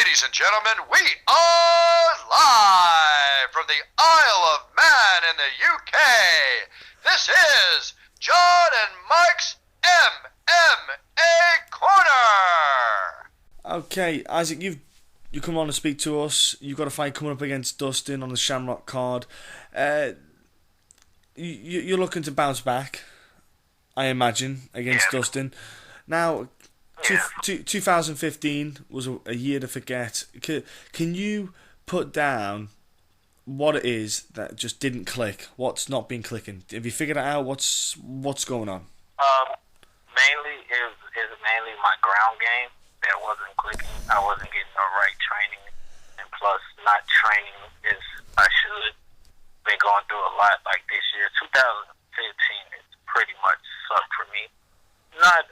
Ladies and gentlemen, we are live from the Isle of Man in the UK. This is John and Mike's MMA Corner. Okay, Isaac, you come on to speak to us. You've got a fight coming up against Dustin on the Shamrock card. You're looking to bounce back, I imagine, against Dustin. Now, 2015 was a year to forget. Can you put down what it is that just didn't click? What's not been clicking? Have you figured it out? What's going on? Mainly is mainly my ground game that wasn't clicking. I wasn't getting the right training, and plus not training as I should. Been going through a lot like this year. 2015 is pretty much sucked for me. Not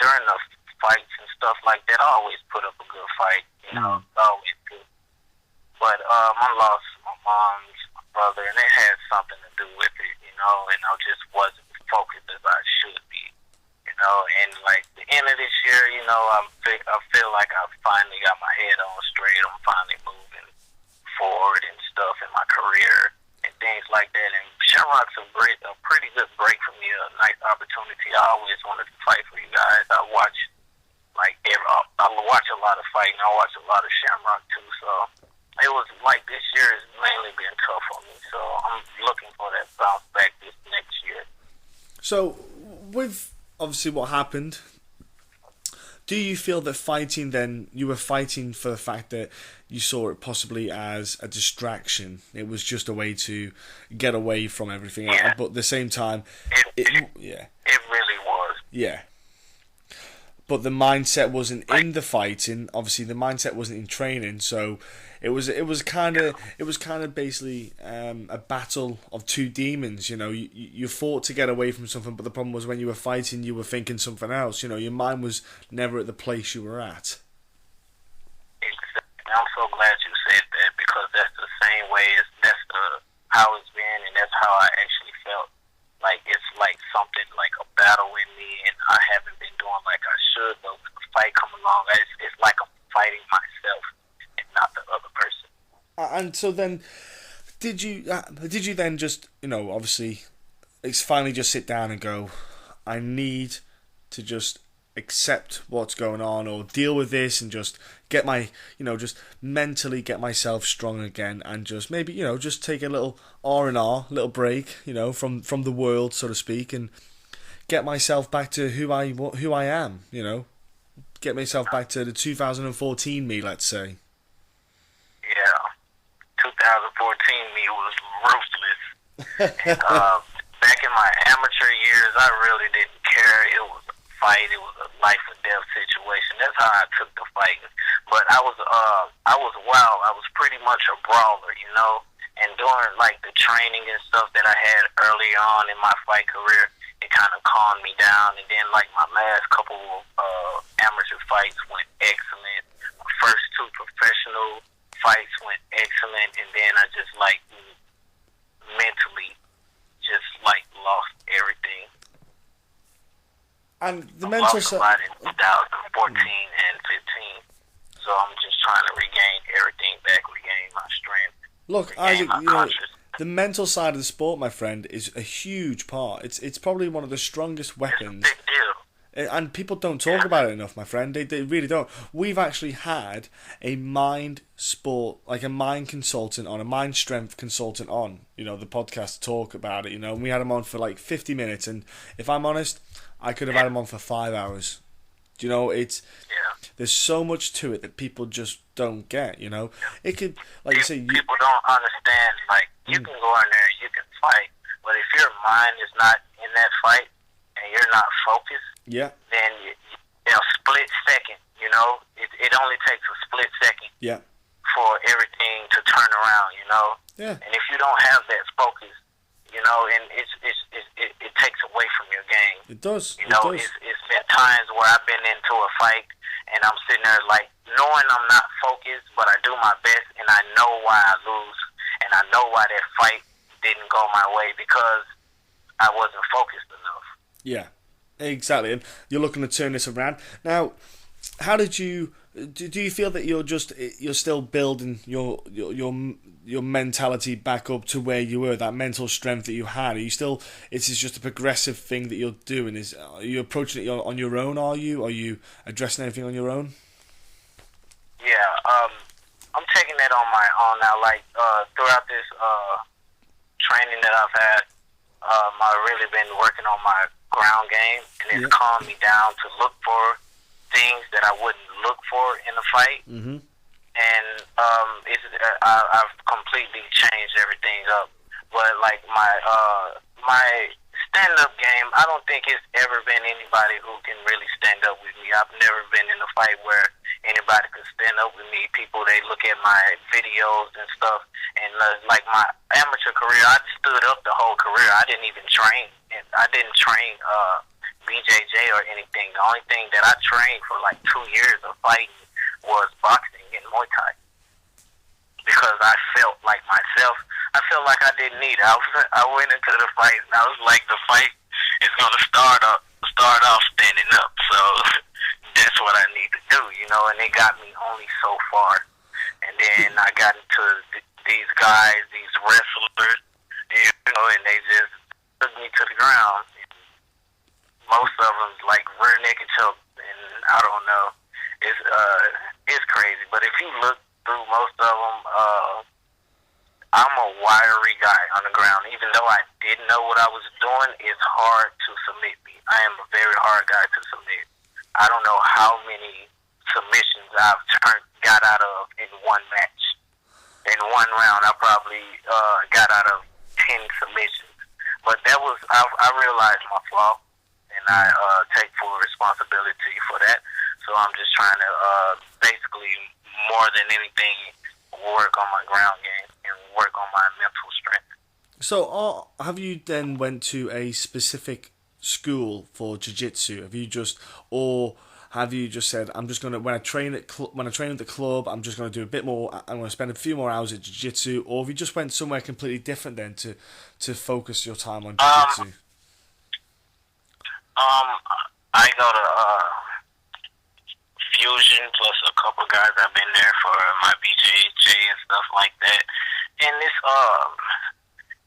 during the fights and stuff like that. I always put up a good fight, you know, always good. But I lost my mom's brother, and it had something to do with it, you know, and I just wasn't focused as I should be, you know. And like the end of this year, you know, I feel like I finally got my head on straight. I'm finally moving forward and stuff in my career and things like that. And Shamrock's a pretty good break for me, a nice opportunity. I always wanted to fight for you guys. I watch a lot of fighting. I watch a lot of Shamrock too. So it was like this year has mainly been tough on me. So I'm looking for that bounce back this next year. So with obviously what happened, do you feel that fighting then, you were fighting for the fact that you saw it possibly as a distraction? It was just a way to get away from everything, but at the same time, it really was. Yeah. But the mindset wasn't in the fighting. Obviously, the mindset wasn't in training. So it was kind of basically a battle of two demons. You know, you fought to get away from something, but the problem was when you were fighting, you were thinking something else. You know, your mind was never at the place you were at. Exactly. I'm so glad you said that, because that's the same way. How it's been, and that's how I actually felt. Like it's like something like a battle in me, and I haven't been doing like I should. But when the fight come along, it's like I'm fighting myself and not the other person. And so then, did you then just, you know, obviously, it's finally just sit down and go, I need to just accept what's going on, or deal with this, and just get my, you know, just mentally get myself strong again, and just maybe, you know, just take a little R&R, little break, you know, from the world, so to speak, and get myself back to who I am, you know, get myself back to the 2014 me, let's say. Yeah, 2014 me was ruthless. And, back in my amateur years, I really didn't care. It was a fight. It was a life or death situation. That's how I took the fight. But I was wild. I was pretty much a brawler, you know. And during like the training and stuff that I had early on in my fight career, it kind of calmed me down. And then like my last couple of amateur fights went excellent. My first two professional fights went excellent, and then I just like mentally just like lost everything. And the mental side. I lost a lot in 2014 and 15, so I'm just trying to regain everything back, regain my strength. Look, Isaac, you know, the mental side of the sport, my friend, is a huge part. It's probably one of the strongest weapons. It's a big deal. And people don't talk about it enough, my friend. They really don't. We've actually had a mind consultant on, a mind strength consultant on, you know, the podcast to talk about it, you know, and we had him on for like 50 minutes. And if I'm honest, I could have had him on for 5 hours. Do you know, there's so much to it that people just don't get, you know. It could, like you say... People don't understand, like, you can go in there and you can fight, but if your mind is not in that fight and you're not focused, then in a split second, you know, it only takes a split second for everything to turn around, you know. Yeah. And if you don't have that focus, you know, and it takes away from your game. It does. You know, it's been times where I've been into a fight and I'm sitting there like knowing I'm not focused, but I do my best, and I know why I lose, and I know why that fight didn't go my way, because I wasn't focused enough. Yeah, exactly. And you're looking to turn this around. Now, how did you do you feel that you're still building your mentality back up to where you were, that mental strength that you had? Are you still? Is just a progressive thing that you're doing? Are you approaching it on your own? Are you addressing anything on your own? Yeah, I'm taking that on my own now. Like throughout this training that I've had, I've really been working on my ground game, and it's calmed me down to look for things that I wouldn't look for in a fight. Mm-hmm. And I've completely changed everything up. But like my stand-up game, I don't think it's ever been anybody who can really stand up with me. I've never been in a fight where anybody could stand up with me. People, they look at my videos and stuff, and like my amateur career, I stood up the whole career. I didn't even train. I didn't train BJJ or anything. The only thing that I trained for like 2 years of fighting was boxing and Muay Thai, because I felt like myself. I felt like I didn't need it. I went into the fight, and I was like, the fight is going to start off standing up. So that's what I need to do, you know. And they got me only so far. And then I got into these guys, these wrestlers, you know, and they just took me to the ground. Most of them like rear naked choke, and I don't know. It's crazy. But if you look through most of them, I'm a wiry guy on the ground. Even though I didn't know what I was doing, it's hard to submit me. I am a very hard guy to submit. I don't know how many submissions I've got out of in one match. In one round, I probably got out of 10 submissions. But that was, I realized my flaw, and I take full responsibility for that. So I'm just trying to basically, more than anything, work on my ground game and work on my mental strength. So, have you then went to a specific school for jiu-jitsu? Have you just said, I'm just gonna when I train at the club, I'm just gonna do a bit more. I'm gonna spend a few more hours at jiu-jitsu, or have you just went somewhere completely different then to focus your time on jiu-jitsu? I go to Fusion plus a couple guys. I've been there for my BJJ and stuff like that. And it's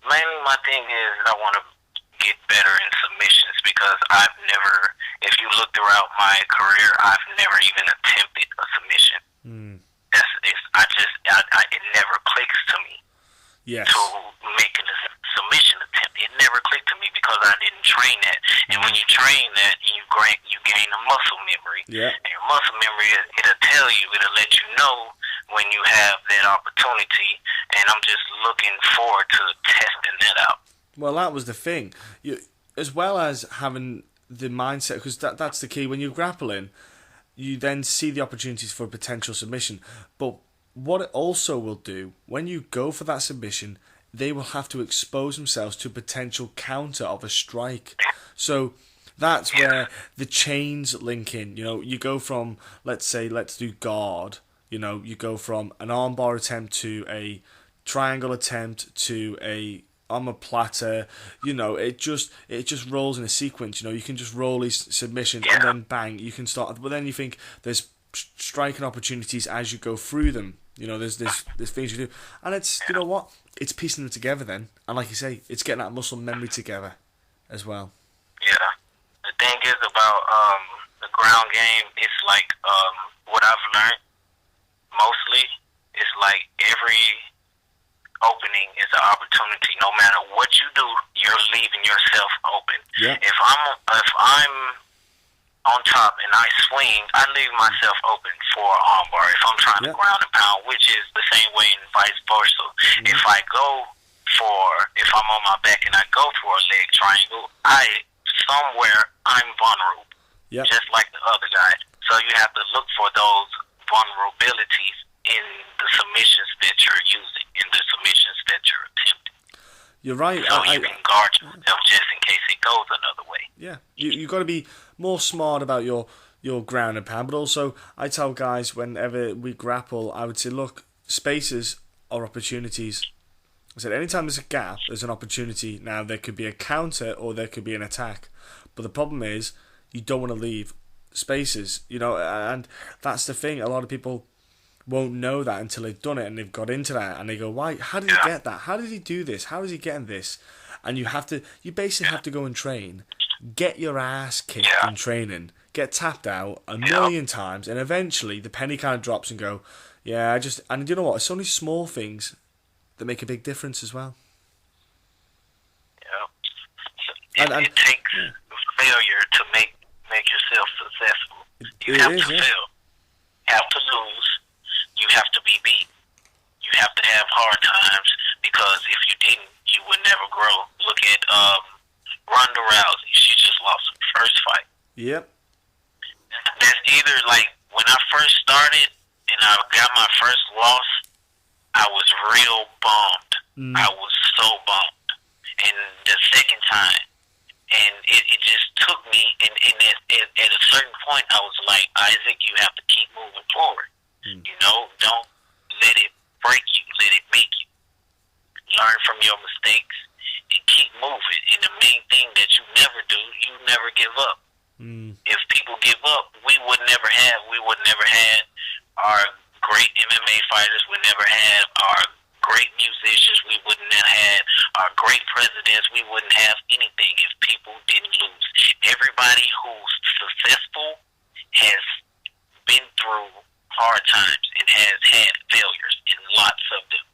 mainly my thing is I want to get better in submissions, because I've never, if you look throughout my career, I've never even attempted a submission. It never clicks to me. Yes. To make a submission attempt, it never clicked to me because I didn't train that. And when you train that, you gain a muscle memory. Yeah. And your muscle memory, it'll tell you, it'll let you know when you have that opportunity. And I'm just looking forward to testing that out. Well, that was the thing. As well as having the mindset, because that's the key. When you're grappling, you then see the opportunities for a potential submission. But what it also will do, when you go for that submission, they will have to expose themselves to a potential counter of a strike. So that's where the chains link in. You know, you go from, let's do guard. You know, you go from an armbar attempt to a triangle attempt to a omoplata. You know, it just rolls in a sequence. You know, you can just roll these submissions and then bang, you can start. But then you think there's striking opportunities as you go through them. You know, there's things you do, and it's, you know what, it's piecing them together then, and like you say, it's getting that muscle memory together as well. Yeah, the thing is about the ground game, it's like what I've learned mostly is like every opening is an opportunity. No matter what you do, you're leaving yourself open. Yeah. If I'm on top and I swing, I leave myself open for an armbar. If I'm trying to ground and pound, which is the same way and vice versa. Mm-hmm. If I'm on my back and I go for a leg triangle, I'm vulnerable. Yep. Just like the other guy. So you have to look for those vulnerabilities in the submissions that you're using, in the submissions that you're attempting. You're right. So you can guard yourself just in case it goes another way. Yeah, you've got to be more smart about your ground and pound, but also I tell guys whenever we grapple, I would say, look, spaces are opportunities. I said anytime there's a gap, there's an opportunity. Now there could be a counter or there could be an attack, but the problem is you don't want to leave spaces, and that's the thing. A lot of people won't know that until they've done it and they've got into that, and they go, "Why? How did he get that? How did he do this? How is he getting this?" And you basically have to go and train, get your ass kicked in training, get tapped out a million times, and eventually the penny kind of drops and go, "Yeah, and you know what? It's only small things that make a big difference as well." Yeah, it takes failure to make yourself successful. You have to fail, have to lose, you have to be beat, you have to have hard times, because if you didn't, you would never grow. Look at Ronda Rousey. She just lost her first fight. Yep. That's either like when I first started and I got my first loss, I was real bummed. I was so bummed. And the second time, and it just took me, and at a certain point, I was like, Isaac, you have to keep moving forward. Don't let it break you, let it make you. Learn from your mistakes and keep moving. And the main thing that you never do, you never give up. If people give up, we would never have our great MMA fighters, we never had our great musicians, we wouldn't have had our great presidents, we wouldn't have anything if people didn't lose. Everybody who's successful has been through hard times and has had failures, and lots of them.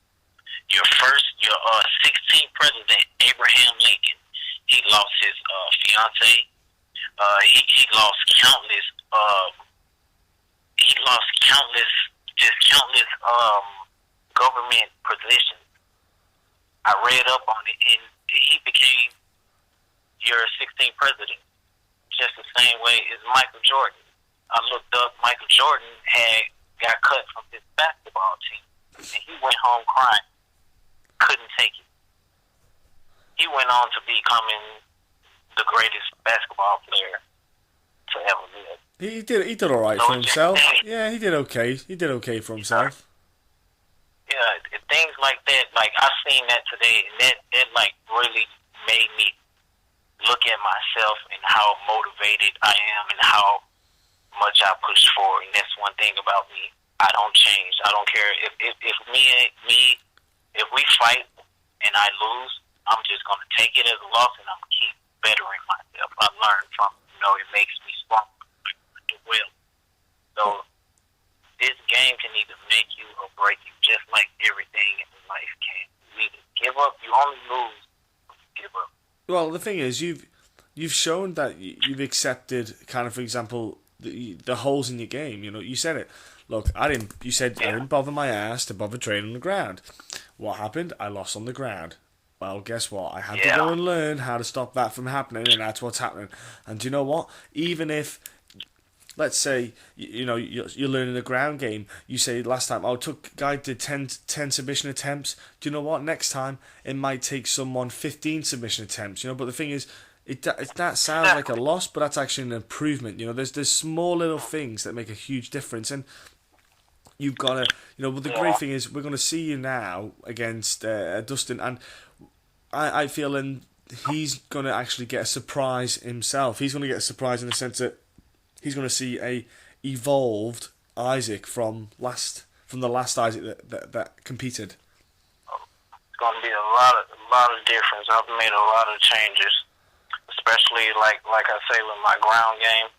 Your 16th president, Abraham Lincoln, he lost his fiance. He lost countless government positions. I read up on it, and he became your 16th president just the same way as Michael Jordan. I looked up, Michael Jordan got cut from his basketball team, and he went home crying. Couldn't take it. He went on to becoming the greatest basketball player to ever live. He did all right for himself. Yeah, he did okay. He did okay for himself. Yeah, things like that. Like, I seen that today, and that like really made me look at myself and how motivated I am and how much I push forward. And that's one thing about me. I don't change. I don't care if we fight and I lose. I'm just gonna take it as a loss, and I'm gonna keep bettering myself. I learn from it. It makes me strong. Well, so this game can either make you or break you, just like everything in life can. You either give up, you only lose when you give up. Well, the thing is, you've shown that you've accepted, kind of, for example, the holes in your game. You said it. Look, I didn't bother my ass to bother training on the ground. What happened? I lost on the ground. Well, guess what? I had to go and learn how to stop that from happening, and that's what's happening. And do you know what? Even if, let's say, you're learning the ground game, you say last time, guy did 10 submission attempts. Do you know what? Next time, it might take someone 15 submission attempts. But the thing is, that sounds like a loss, but that's actually an improvement. There's small little things that make a huge difference, and you've got to, but the great thing is we're going to see you now against Dustin, and I feel he's going to actually get a surprise himself. He's going to get a surprise in the sense that he's going to see a evolved Isaac from the last Isaac that competed. It's going to be a lot of difference. I've made a lot of changes, especially like I say with my ground game.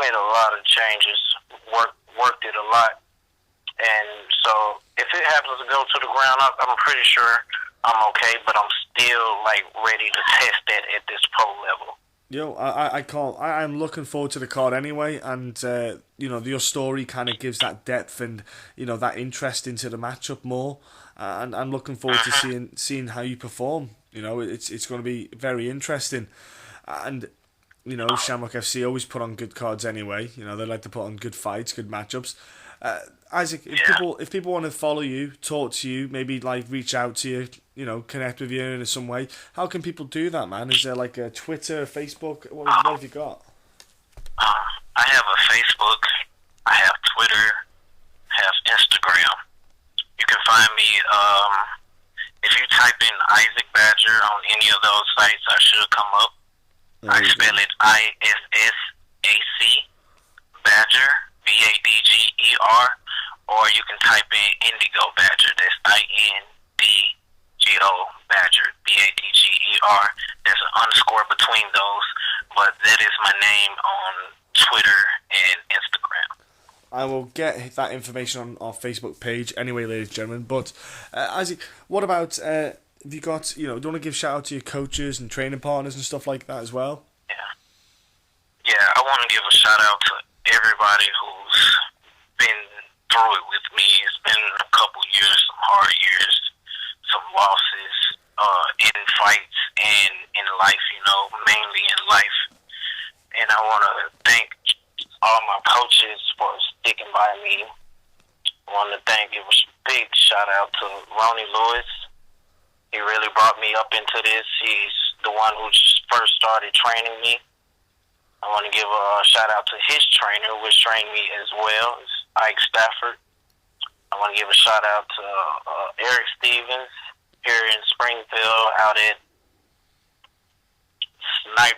Made a lot of changes. Worked it a lot. And so if it happens to go to the ground, I'm pretty sure I'm okay, but I'm still ready to test that at this pro level. I'm looking forward to the card anyway, and your story kind of gives that depth and that interest into the matchup more, and I'm looking forward to seeing how you perform. It's going to be very interesting, and Shamrock FC always put on good cards anyway. They like to put on good fights, good matchups. Isaac, if people want to follow you, talk to you, maybe reach out to you, connect with you in some way, how can people do that, man? Is there a Twitter, Facebook? What have you got? I have a Facebook, I have Twitter, I have Instagram. You can find me if you type in Issac Badger on any of those sites. I should come up. I spell it ISSAC Badger, Badger, or you can type in Indigo Badger. That's INDGO Badger, Badger. There's an underscore between those, but that is my name on Twitter and Instagram. I will get that information on our Facebook page anyway, ladies and gentlemen. But Isaac, what about have you got, do you want to give shout out to your coaches and training partners and stuff like that as well? Yeah, I want to give a shout out to everybody who's been through it with me. It's been a couple years, some hard years, some losses in fights and in life, mainly in life. And I want to thank all my coaches for sticking by me. I want to give a big shout out to Ronnie Lewis. He really brought me up into this. He's the one who first started training me. I want to give a shout out to his trainer, which trained me as well, it's Ike Stafford. I want to give a shout out to Eric Stevens here in Springfield out at I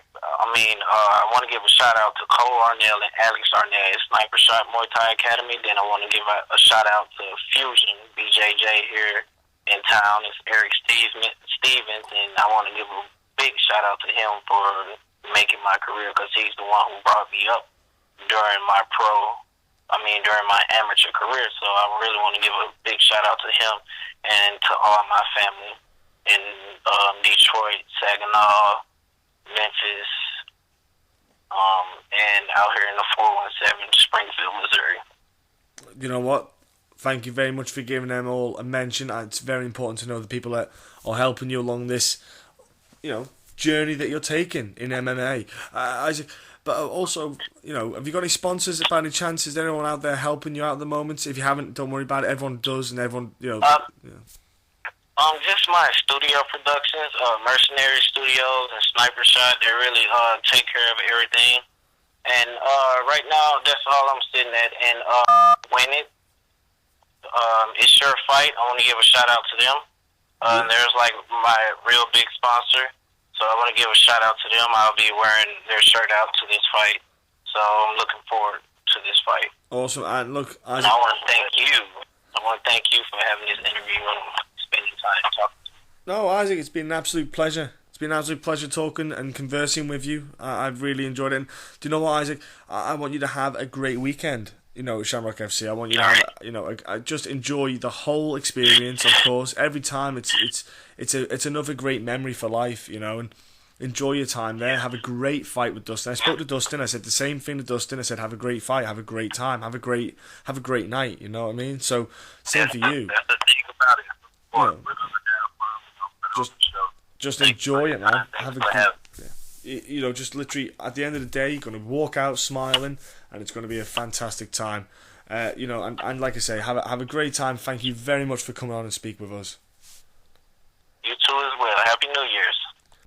want to give a shout out to Cole Arnell and Alex Arnell at Sniper Shot Muay Thai Academy. Then I want to give a shout out to Fusion BJJ here in town. It's Eric Stevens, and I want to give a big shout out to him for making my career, because he's the one who brought me up during my amateur career. So I really want to give a big shout out to him and to all my family in Detroit, Saginaw, Memphis, and out here in the 417 Springfield, Missouri. You know what? Thank you very much for giving them all a mention. It's very important to know the people that are helping you along this, journey that you're taking in MMA. Isaac, but also, have you got any sponsors by any chance? Is there anyone out there helping you out at the moment? If you haven't, don't worry about it. Everyone does, and everyone, Just my studio productions, Mercenary Studios and Sniper Shot. They really take care of everything. And right now, that's all I'm sitting at. And Win It, It's Your Fight. I want to give a shout out to them. There's my real big sponsor. So I want to give a shout out to them. I'll be wearing their shirt out to this fight. So I'm looking forward to this fight. Awesome. And look, and I want to thank you. I want to thank you for having this interview and spending time talking to me. No, Isaac, it's been an absolute pleasure. It's been an absolute pleasure talking and conversing with you. I've really enjoyed it. And do you know what, Isaac? I want you to have a great weekend. At Shamrock FC. I want you to have, just enjoy the whole experience. Of course, every time it's another great memory for life. And enjoy your time there. Have a great fight with Dustin. I spoke to Dustin. I said the same thing to Dustin. I said, have a great fight. Have a great time. Have a great night. You know what I mean? So same for you. That's the thing about it. Just enjoy it, man. Have a good. Just literally at the end of the day, you're gonna walk out smiling, and it's gonna be a fantastic time. And like I say, have a great time. Thank you very much for coming on and speak with us. You too as well. Happy